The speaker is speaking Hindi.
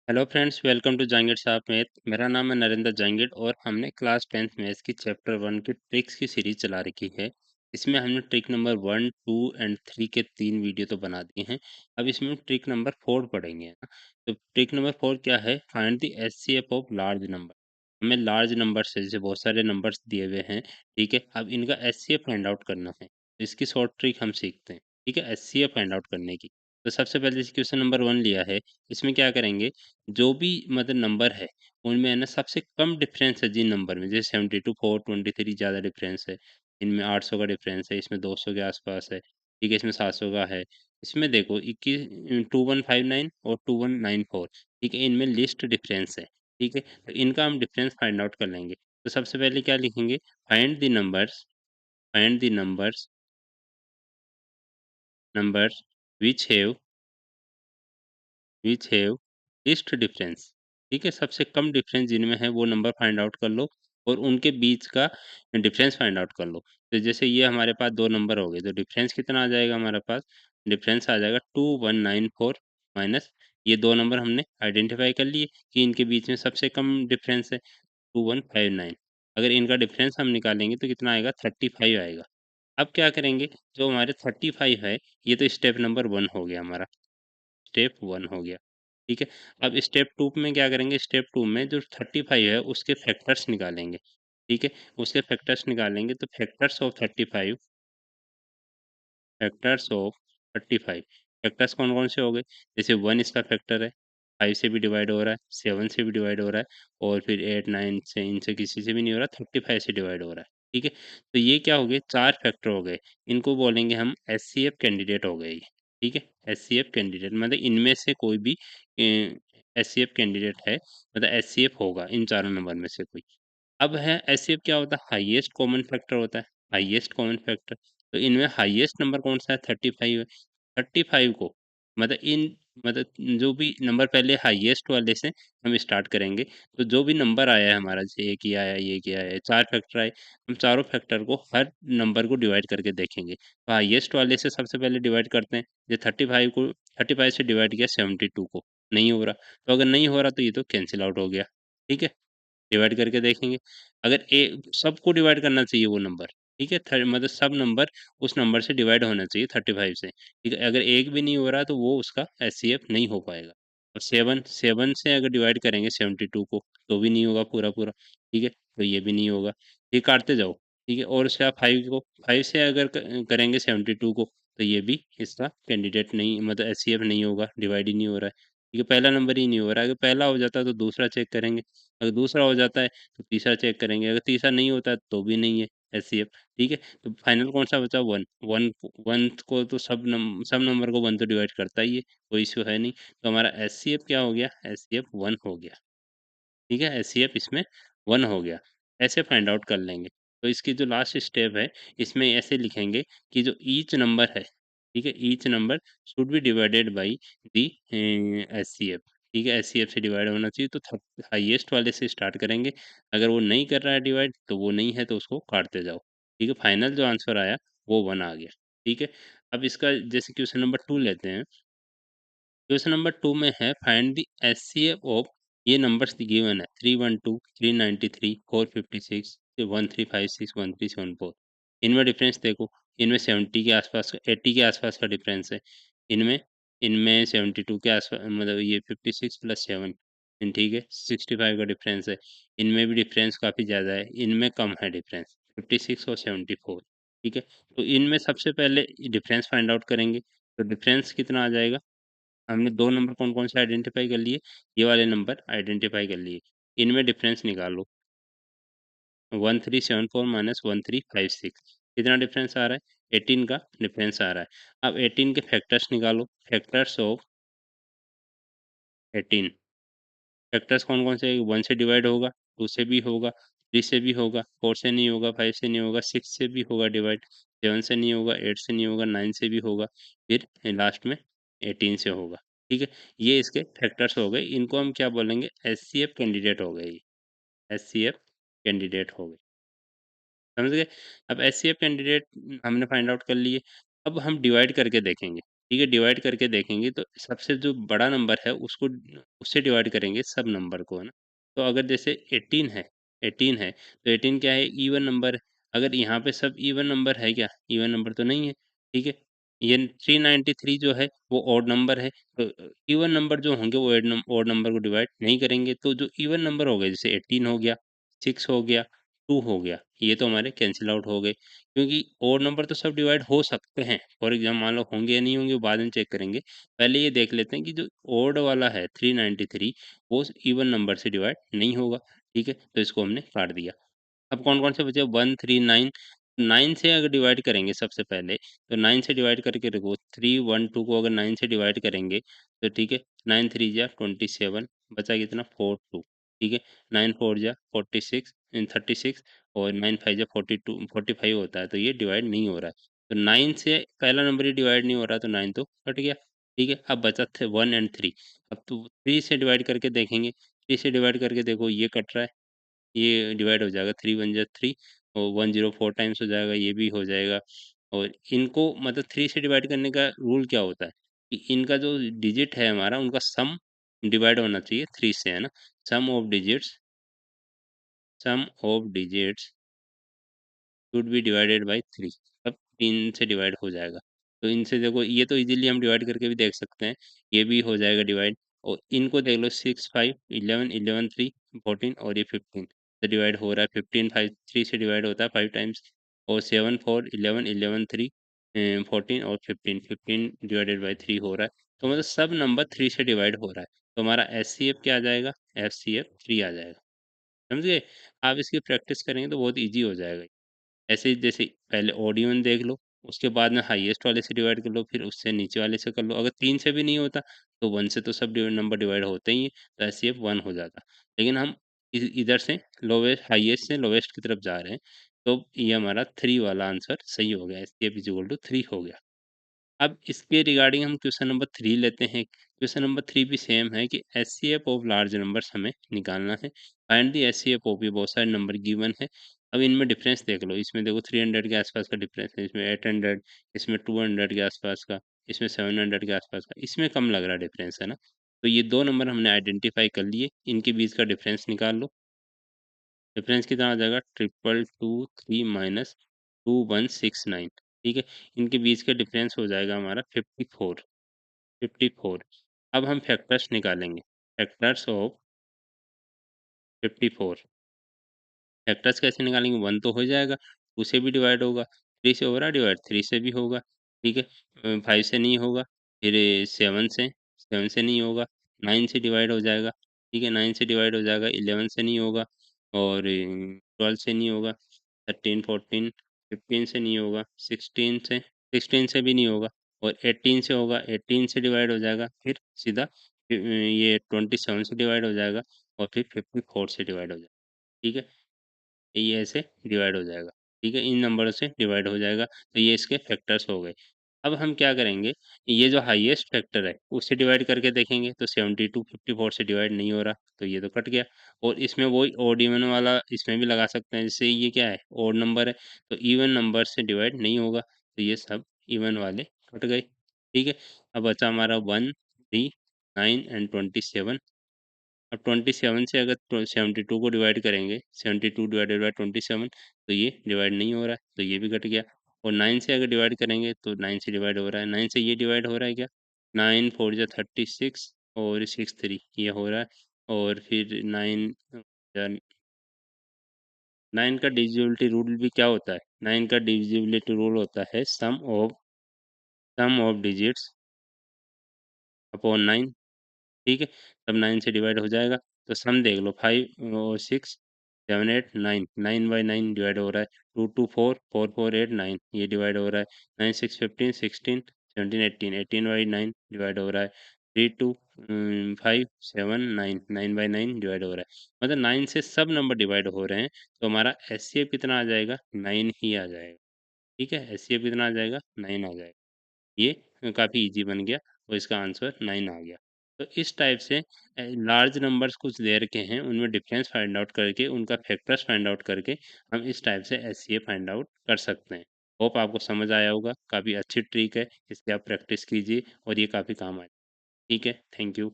Hello friends, welcome to Jangid Sahab math. मेरा नाम है नरेंद्र जांगिड़ और हमने क्लास 10th मैथ्स की चैप्टर 1 की ट्रिक्स की सीरीज चला रखी है। इसमें हमने ट्रिक नंबर 1, 2 एंड 3 के 3 वीडियो तो बना दिए हैं। अब इसमें ट्रिक नंबर 4 पढ़ेंगे, है ना। तो ट्रिक नंबर 4 क्या है? Find the HCF of large number. हमें लार्ज नंबर से जैसे बहुत सारे नंबर्स दिए हुए हैं, ठीक है। अब इनका एचसीएफ फाइंड आउट करना है। तो इसकी शॉर्ट ट्रिक हम सीखते हैं, ठीक है, एचसीएफ फाइंड आउट करने की। तो सबसे पहले जैसे क्वेश्चन नंबर 1 लिया है, इसमें क्या करेंगे, जो भी मतलब नंबर है, उनमें है ना सबसे कम डिफरेंस है जिन नंबर में, जैसे 72, 423 ज़्यादा डिफरेंस है, इनमें 800 का डिफरेंस है, इसमें 200 के आसपास है, ठीक है, इसमें 700 का है। इसमें देखो 21 2159 और 2194, ठीक है, इनमें लिस्ट डिफरेंस है, ठीक है। तो इनका हम डिफरेंस फाइंड आउट कर लेंगे। तो सबसे पहले क्या लिखेंगे, find the numbers which have least difference, ठीक है। सबसे कम डिफरेंस जिनमें है वो नंबर फाइंड आउट कर लो और उनके बीच का डिफरेंस फाइंड आउट कर लो। तो जैसे ये हमारे पास दो नंबर हो गए, तो डिफरेंस कितना आ जाएगा हमारे पास? डिफरेंस आ जाएगा 2194 माइनस ये दो नंबर हमने आइडेंटिफाई कर लिए कि इनके बीच में सबसे कम डिफरेंस है 2159। अगर इनका डिफरेंस हम निकालेंगे तो कितना आएगा? 35 आएगा। अब क्या करेंगे, जो हमारे 35 है, ये तो स्टेप नंबर 1 हो गया हमारा, स्टेप 1 हो गया, ठीक है। अब स्टेप 2 में क्या करेंगे, स्टेप 2 में जो 35 है उसके फैक्टर्स निकालेंगे, ठीक है। उसके फैक्टर्स निकालेंगे तो फैक्टर्स ऑफ 35 फैक्टर्स कौन-कौन से हो गए? जैसे 1 इसका फैक्टर है, 5 से भी डिवाइड हो रहा है, 7 से भी डिवाइड हो रहा है और फिर 8, 9 से इनसे किसी से भी नहीं हो रहा, 35 से डिवाइड हो रहा है, ठीक है। तो ये क्या हो गए? 4 फैक्टर हो गए। इनको बोलेंगे हम एचसीएफ कैंडिडेट हो गए ये, ठीक है। एचसीएफ कैंडिडेट मतलब इनमें से कोई भी एचसीएफ कैंडिडेट है, मतलब एचसीएफ होगा इन चारों नंबर में से कोई। अब है एचसीएफ क्या होता है? हाईएस्ट कॉमन फैक्टर होता है, हाईएस्ट कॉमन फैक्टर। तो इनमें हाईएस्ट नंबर कौन-सा है? 35 है। 35 को मतलब इन मतलब जो भी नंबर पहले हाईएस्ट वाले से हम स्टार्ट करेंगे, तो जो भी नंबर आया है हमारा, जैसे एक ये आया, ये आया, 4 फैक्टर आए, हम चारों फैक्टर को हर नंबर को डिवाइड करके देखेंगे। तो हाईएस्ट वाले से सबसे पहले डिवाइड करते हैं, ये 35 से डिवाइड किया 72 को, नहीं हो रहा। तो अगर नहीं हो रहा तो ये तो कैंसल आउट हो गया, ठीक है। डिवाइड करके देखेंगे। अगर ए सबको डिवाइड करना चाहिए वो नंबर, ठीक है? मतलब सब नंबर उस नंबर से डिवाइड होना चाहिए 35 से, ठीक है? अगर एक भी नहीं हो रहा तो वो उसका एचसीएफ नहीं हो पाएगा। और 7 7 से अगर डिवाइड करेंगे 72 को तो भी नहीं होगा पूरा-पूरा, ठीक है? तो ये भी नहीं होगा। ये काटते जाओ, ठीक है? और उसके बाद 5 से अगर करेंगे 72 को तो ये भी इसका कैंडिडेट नहीं, मतलब एचसीएफ नहीं होगा, डिवाइड ही नहीं हो रहा है। ठीक है? पहला नंबर ही नहीं हो रहा है। अगर पहला हो जाता है तो दूसरा चेक करेंगे। अगर दूसरा हो जाता है तो तीसरा चेक करेंगे, अगर तीसरा नहीं होता है तो भी नहीं है एचसीएफ, ठीक है? तो फाइनल कौन-सा बचा? 1 1 1 को तो सब नंबर को 1 तो डिवाइड करता ही है, कोई इश्यू है नहीं। तो हमारा एचसीएफ क्या हो गया? एचसीएफ 1 हो गया, ठीक है? एचसीएफ इसमें 1 हो गया। ऐसे फाइंड आउट कर लेंगे। तो इसकी जो लास्ट स्टेप है, इसमें ऐसे लिखेंगे कि जो ईच नंबर है, ठीक है? Each number should be divided by the HCF, ठीक है? एचसीएफ से डिवाइड होना चाहिए, तो हाईएस्ट वाले से स्टार्ट करेंगे। अगर वो नहीं कर रहा है डिवाइड, तो वो नहीं है तो उसको काटते जाओ, ठीक है? फाइनल जो आंसर आया वो 1 आ गया, ठीक है? अब इसका जैसे क्वेश्चन नंबर 2 लेते हैं। क्वेश्चन नंबर 2 में है फाइंड द एचसीएफ ऑफ, ये नंबर्स गिवन है 312, 393, 456, 1356, 1374। इनमें डिफरेंस देखो, इनमें 70 के आसपास, 80 के आसपास का डिफरेंस है। इनमें इनमें 72 के आसपास, मतलब ये 56 प्लस 7, ठीक है, 65 का डिफरेंस है। इनमें भी डिफरेंस काफ़ी ज़्यादा है, इनमें कम है डिफरेंस, 56 और 74, ठीक है। तो इनमें सबसे पहले डिफरेंस फाइंड आउट करेंगे। तो डिफरेंस कितना आ जाएगा? हमने 2 नंबर कौन-कौन से आइडेंटिफ़ाई कर लिए? ये वाले नंबर आइडेंटिफ़ाई कर लिए। इनमें डिफ़रेंस निकालो, 1374 माइनस 1356, कितना डिफ़रेंस आ रहा है? 18 का डिफ़रेंस आ रहा है। अब 18 के फैक्टर्स निकालो, फैक्टर्स ऑफ 18, फैक्टर्स कौन-कौन से? 1 से डिवाइड होगा, 2 से भी होगा, 3 से भी होगा, 4 से नहीं होगा, 5 से नहीं होगा, 6 से भी होगा डिवाइड, 7 से नहीं होगा, 8 से नहीं होगा, 9 से भी होगा, फिर लास्ट में 18 से होगा, ठीक है? ये इसके फैक्टर्स हो गए, इनको हम क्या बोलेंगे? एचसीएफ कैंडिडेट हो गए ये, एचसीएफ कैंडिडेट हो गए, समझ गए? अब एचसीएफ कैंडिडेट हमने फाइंड आउट कर लिए, अब हम डिवाइड करके देखेंगे। ठीक है, डिवाइड करके देखेंगे तो सबसे जो बड़ा नंबर है उसको उससे डिवाइड करेंगे सब नंबर को, है ना? तो अगर जैसे 18 है, तो 18 क्या है? इवन नंबर है। अगर यहाँ पे सब इवन नंबर है क्या? इवन नंबर तो नहीं है, ठीक है? ये 393 जो है वो ऑड नंबर है, तो इवन नंबर जो होंगे वो ऑड नंबर को डिवाइड नहीं करेंगे, तो जो इवन नंबर हो गए जैसे 18 हो गया, 6 हो गया, 2 हो गया, ये तो हमारे कैंसल आउट हो गए। क्योंकि ओड नंबर तो सब डिवाइड हो सकते हैं, फॉर एग्ज़ाम्पल मान लो होंगे या नहीं होंगे वो बाद में चेक करेंगे। पहले ये देख लेते हैं कि जो ओड वाला है 393 वो इवन नंबर से डिवाइड नहीं होगा, ठीक है? तो इसको हमने काट दिया। अब कौन-कौन से बचे 1, 3, 9 9 से अगर डिवाइड करेंगे सबसे पहले, तो 9 से डिवाइड करके देखो 3, 1, 2 को अगर 9 से डिवाइड करेंगे, तो ठीक है, 9 3 जा 27 बचा कितना 4, 2 ठीक है, 9 4 जा 46 36 और 9 5 जा 42 45 होता है, तो ये डिवाइड नहीं हो रहा है। तो 9 से पहला नंबर ही डिवाइड नहीं हो रहा, तो 9 तो कट गया, ठीक है? अब बचा थ 1 एंड 3 अब तो 3 से डिवाइड करके देखेंगे, 3 से डिवाइड करके देखो ये कट रहा है, ये डिवाइड हो जाएगा 3 1 जा 3 और 104 टाइम्स हो जाएगा, ये भी हो जाएगा। और इनको मतलब 3 से डिवाइड करने का रूल क्या होता है कि इनका जो डिजिट है हमारा उनका सम डिवाइड होना चाहिए 3 से, है ना? Sum of digits should be divided by 3 तब 3 से डिवाइड हो जाएगा। तो इनसे देखो ये तो इज़िली हम डिवाइड करके भी देख सकते हैं, ये भी हो जाएगा डिवाइड और इनको देख लो 6 5 11 11 3 14 और ये 15 तो डिवाइड हो रहा है 15 5 3 से डिवाइड होता है 5 टाइम्स और 7 4 11 11 3 14 और 15 15 डिवाइडेड बाय 3 हो रहा है। तो मतलब सब नंबर 3 से डिवाइड हो रहा है। तो हमारा एचसीएफ क्या आ जाएगा? एचसीएफ 3 आ जाएगा। समझ गए? आप इसकी प्रैक्टिस करेंगे तो बहुत ईज़ी हो जाएगा। ऐसे ही जैसे पहले ओड इवन देख लो, उसके बाद में हाईएस्ट वाले से डिवाइड कर लो, फिर उससे नीचे वाले से कर लो। अगर 3 से भी नहीं होता, तो 1 से तो सब नंबर डिवाइड होते ही हैं, तो एचसीएफ 1 हो जाता। लेकिन हम इधर से लोवेस्ट हाईएस्ट से लोवेस्ट की तरफ जा रहे हैं, तो ये हमारा 3 वाला आंसर सही हो गया। एचसीएफ इज़ इक्वल टू 3 हो गया। अब इसके रिगार्डिंग हम क्वेश्चन नंबर 3 लेते हैं। क्वेश्चन नंबर 3 भी सेम है कि एचसीएफ ऑफ लार्ज नंबर्स हमें निकालना है। फाइंड द एचसीएफ ऑफ ये बहुत सारे नंबर गिवन है। अब इनमें डिफरेंस देख लो, इसमें देखो 300 के आसपास का डिफरेंस है, इसमें 800, इसमें 200 के आसपास का, इसमें 700 के आसपास का, इसमें कम लग रहा डिफरेंस, है ना? तो ये 2 नंबर हमने आइडेंटिफाई कर लिए, इनके बीच का डिफरेंस निकाल लो। डिफरेंस कितना आ जाएगा? 222 माइनस 2169 ठीक है? इनके बीच का डिफरेंस हो जाएगा हमारा 54 54 अब हम फैक्टर्स निकालेंगे। फैक्टर्स ऑफ 54 फैक्टर्स कैसे निकालेंगे? 1 तो हो जाएगा, 2 से भी डिवाइड होगा, 3 से हो रहा है डिवाइड, 3 से भी होगा, ठीक है? 5 से नहीं होगा, फिर 7 से नहीं होगा, 9 से डिवाइड हो जाएगा, ठीक है? 9 से डिवाइड हो जाएगा, 11 से नहीं होगा और 12 से नहीं होगा, 13, 14, 15 से नहीं होगा, 16 से भी नहीं होगा और 18 से होगा, 18 से डिवाइड हो जाएगा, फिर सीधा ये 27 से डिवाइड हो जाएगा और फिर 54 से डिवाइड हो जाएगा, ठीक है? ये ऐसे डिवाइड हो जाएगा, ठीक है? इन नंबरों से डिवाइड हो जाएगा, तो ये इसके फैक्टर्स हो गए। अब हम क्या करेंगे, ये जो हाईएस्ट फैक्टर है, उससे डिवाइड करके देखेंगे, तो 72 54 से डिवाइड नहीं हो रहा, तो ये तो कट गया और इसमें वही ऑड इवन वाला इसमें भी लगा सकते हैं, जैसे ये क्या है, ऑड नंबर है, तो इवन नंबर से डिवाइड नहीं होगा, तो ये सब इवन वाले कट गए, ठीक है? अब बचा हमारा 1, 3, 9 एंड 27 अब 27 से अगर 72 को डिवाइड करेंगे 72 डिवाइडेड बाय 27 तो ये डिवाइड नहीं हो रहा है तो ये भी कट गया और 9 से अगर डिवाइड करेंगे तो 9 से डिवाइड हो रहा है 9 से ये डिवाइड हो रहा है क्या 9 4 जा 36 और 6 3 ये हो रहा है और फिर 9 का डिविजिबिलिटी रूल भी क्या होता है 9 का डिविजिबिलिटी रूल होता है सम ऑफ डिजिट्स अपॉन 9 ठीक है? तब 9 से डिवाइड हो जाएगा, तो सम देख लो 5 और 6 7 8 9 9 बाय 9 डिवाइड हो रहा है, 2 2 4 4 4 8 9 ये डिवाइड हो रहा है, 9 6 15 16 17 18 18 बाय 9 डिवाइड हो रहा है, 3 2 5 7 9 9 बाय 9 डिवाइड हो रहा है। मतलब 9 से सब नंबर डिवाइड हो रहे हैं, तो हमारा एचसीएफ कितना आ जाएगा? 9 ही आ जाएगा, ठीक है? एचसीएफ कितना आ जाएगा? 9 आ जाएगा। ये काफ़ी ईज़ी बन गया और इसका आंसर 9 आ गया। तो इस टाइप से लार्ज नंबर्स कुछ दे रखे हैं, उनमें डिफरेंस फाइंड आउट करके, उनका फैक्टर्स फाइंड आउट करके हम इस टाइप से एचसीएफ फाइंड आउट कर सकते हैं। होप आपको समझ आया होगा, काफ़ी अच्छी ट्रिक है, इसकी आप प्रैक्टिस कीजिए और ये काफ़ी काम आए। ठीक है, थैंक यू।